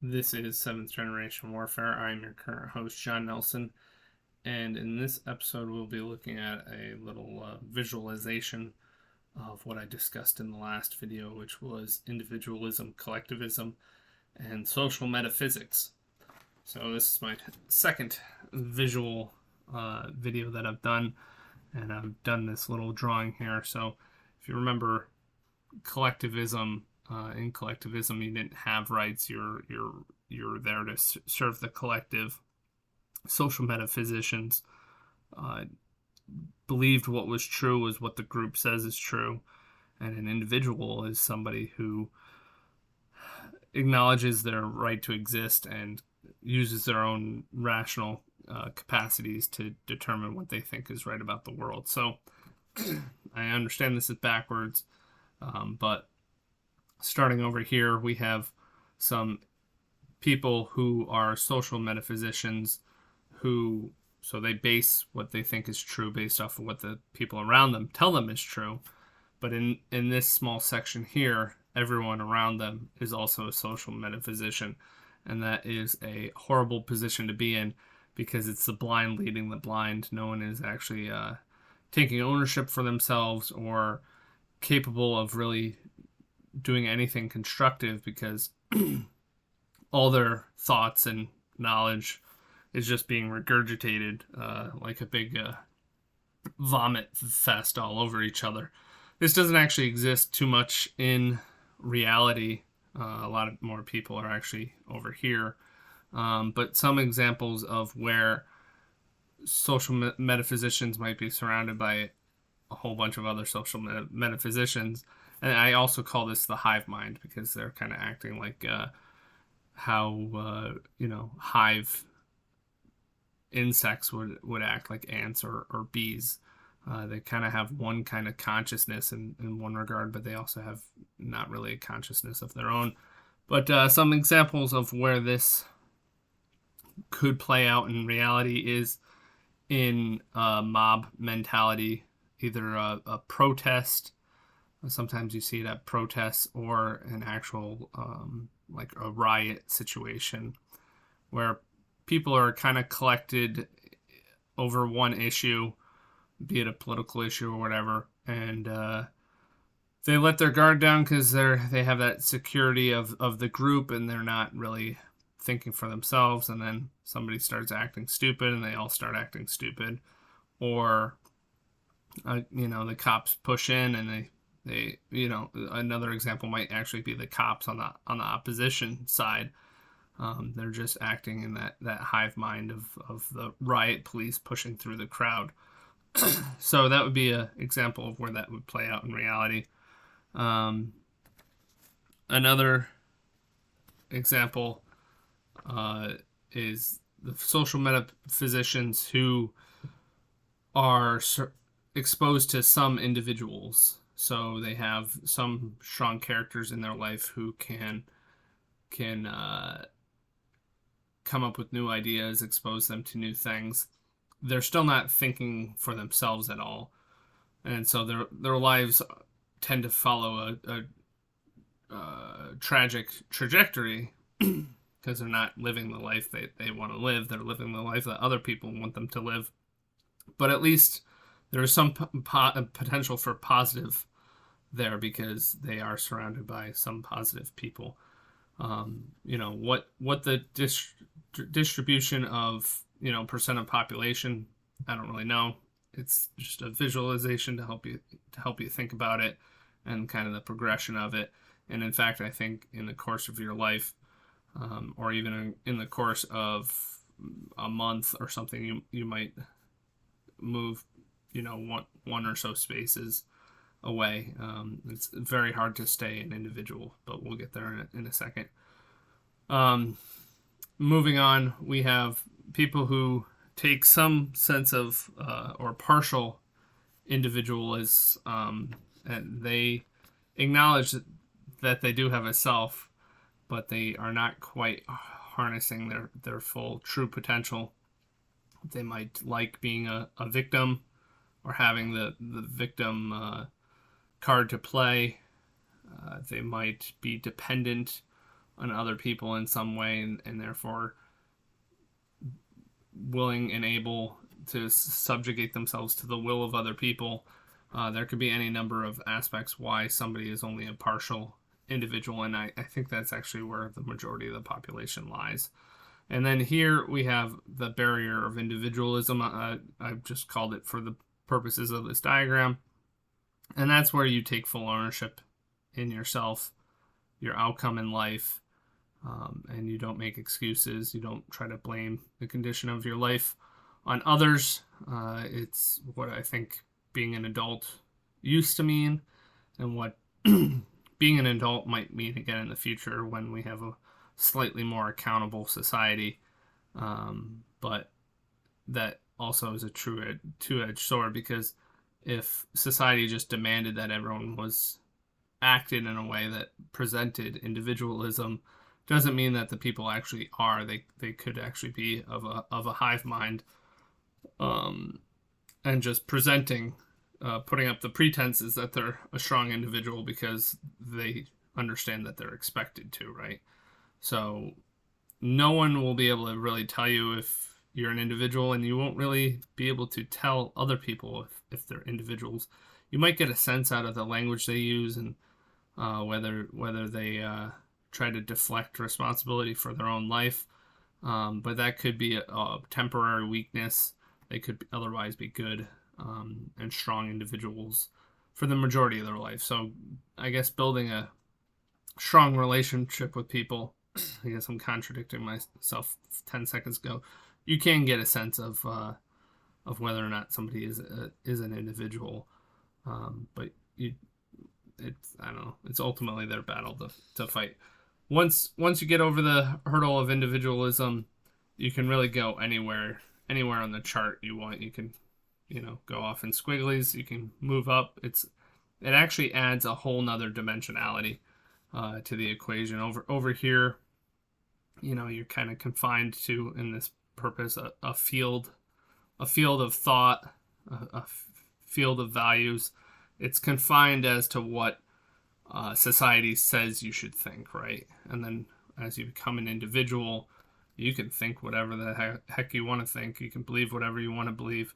This is Seventh Generation Warfare. I'm your current host, John Nelson, and in this episode, we'll be looking at a little visualization of what I discussed in the last video, which was individualism, collectivism, and social metaphysics. So, this is my second visual video that I've done, and I've done this little drawing here. So, if you remember, collectivism in collectivism, you didn't have rights. You're there to serve the collective. Social metaphysicians uh, believed what was true was what the group says is true, and an individual is somebody who acknowledges their right to exist and uses their own rational capacities to determine what they think is right about the world. So I understand this is backwards, but starting over here, we have some people who are social metaphysicians who, so they base what they think is true based off of what the people around them tell them is true. But in this small section here, everyone around them is also a social metaphysician. And that is a horrible position to be in because it's the blind leading the blind. No one is actually taking ownership for themselves or capable of really doing anything constructive because all their thoughts and knowledge is just being regurgitated like a big vomit fest all over each other. This doesn't actually exist too much in reality. A lot of more people are actually over here. But some examples of where social metaphysicians might be surrounded by a whole bunch of other social metaphysicians. And I also call this the hive mind because they're kind of acting like how hive insects would act, like ants or bees. They kind of have one kind of consciousness in one regard, but they also have not really a consciousness of their own. But some examples of where this could play out in reality is in mob mentality, either a protest. Sometimes you see it at protests or an actual like a riot situation where people are kind of collected over one issue, be it a political issue or whatever, and they let their guard down because they have that security of the group and they're not really thinking for themselves. And then somebody starts acting stupid, and they all start acting stupid, or the cops push in and they another example might actually be the cops on the opposition side. They're just acting in that hive mind of the riot police pushing through the crowd. So that would be an example of where that would play out in reality. Another example is the social metaphysicians who are exposed to some individuals. So they have some strong characters in their life who can come up with new ideas, expose them to new things. They're still not thinking for themselves at all, and so their lives tend to follow a tragic trajectory because they're not living the life they want to live. They're living the life that other people want them to live. But at least there is some potential for positive there because they are surrounded by some positive people. What the distribution of percent of population, I don't really know. It's just a visualization to help you think about it and kind of the progression of it. And in fact, I think in the course of your life, or even in the course of a month or something, you might move, one or so spaces away. It's very hard to stay an individual, but we'll get there in a second. Moving on, we have people who take some sense of or partial individualism, and they acknowledge that they do have a self, but they are not quite harnessing their full true potential. They might like being a victim or having the victim card to play. They might be dependent on other people in some way, and therefore willing and able to subjugate themselves to the will of other people. There could be any number of aspects why somebody is only a partial individual, and I think that's actually where the majority of the population lies. And then here we have the barrier of individualism. I've just called it for the purposes of this diagram. And that's where you take full ownership in yourself, your outcome in life, and you don't make excuses. You don't try to blame the condition of your life on others. It's what I think being an adult used to mean, and what being an adult might mean again in the future when we have a slightly more accountable society. But that also is a true two-edged sword, because if society just demanded that everyone was acted in a way that presented individualism, doesn't mean that the people actually are. They could actually be of a hive mind, and just presenting, putting up the pretenses that they're a strong individual because they understand that they're expected to, right? So no one will be able to really tell you if you're an individual, and you won't really be able to tell other people if they're individuals. You might get a sense out of the language they use, and whether they try to deflect responsibility for their own life, but that could be a temporary weakness. They could otherwise be good and strong individuals for the majority of their life. So I guess building a strong relationship with people, I guess I'm contradicting myself 10 seconds ago, you can get a sense of whether or not somebody is an individual, but I don't know, it's ultimately their battle to fight. Once you get over the hurdle of individualism, you can really go anywhere on the chart you want. You can, go off in squigglies. You can move up. It actually adds a whole nother dimensionality to the equation. Over here, you're kind of confined to, in this purpose, a field of thought, a field of values. It's confined as to what society says you should think, right? And then as you become an individual, you can think whatever the heck you want to think. You can believe whatever you want to believe,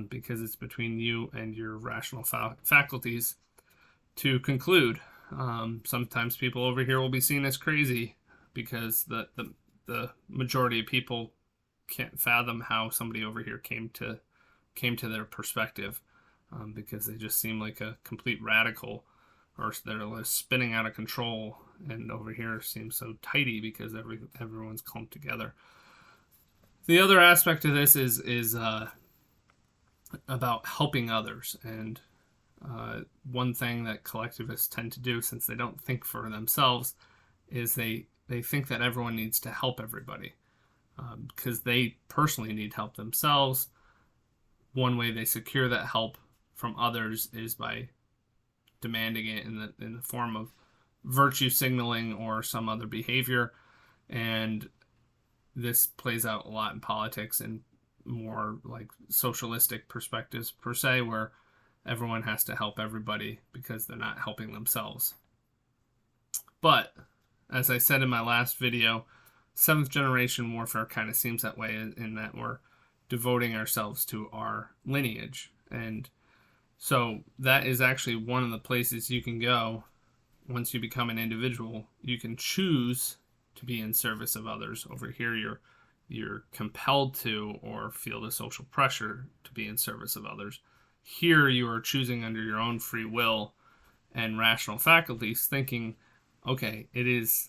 because it's between you and your rational faculties to conclude. Sometimes people over here will be seen as crazy because the majority of people can't fathom how somebody over here came to their perspective, because they just seem like a complete radical, or they're spinning out of control, and over here seems so tidy because everyone's clumped together. The other aspect of this is about helping others, and one thing that collectivists tend to do, since they don't think for themselves, is they think that everyone needs to help everybody, because they personally need help themselves. One way they secure that help from others is by demanding it in the form of virtue signaling or some other behavior. And this plays out a lot in politics and more like socialistic perspectives per se, where everyone has to help everybody because they're not helping themselves. But as I said in my last video, seventh generation warfare kind of seems that way, in that we're devoting ourselves to our lineage. And so that is actually one of the places you can go once you become an individual. You can choose to be in service of others. Over here, you're compelled to, or feel the social pressure to be in service of others. Here, you are choosing under your own free will and rational faculties, thinking, okay, it is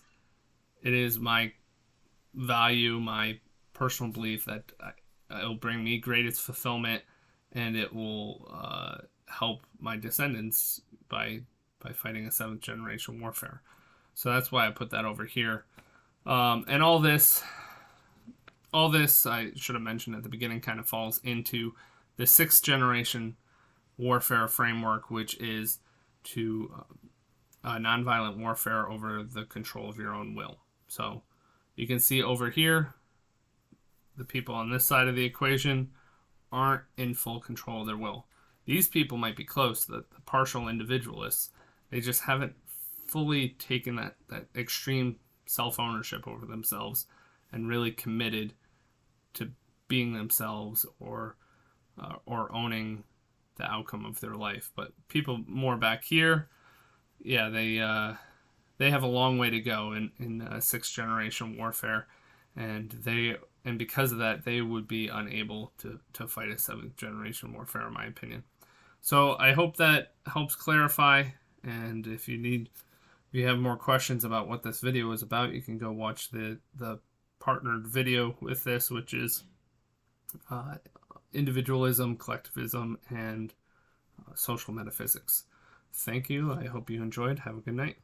my value, my personal belief that it'll bring me greatest fulfillment, and it will help my descendants by fighting a seventh generation warfare. So that's why I put that over here. And all this I should have mentioned at the beginning kind of falls into the sixth generation warfare framework, which is to nonviolent warfare over the control of your own will. So you can see over here, the people on this side of the equation aren't in full control of their will. These people might be close, the partial individualists. They just haven't fully taken that extreme self-ownership over themselves and really committed to being themselves or owning the outcome of their life. But people more back here, yeah, they have a long way to go in sixth generation warfare, and because of that, they would be unable to fight a seventh generation warfare, in my opinion. So I hope that helps clarify. And if you have more questions about what this video is about, you can go watch the partnered video with this, which is individualism, collectivism, and social metaphysics. Thank you. I hope you enjoyed. Have a good night.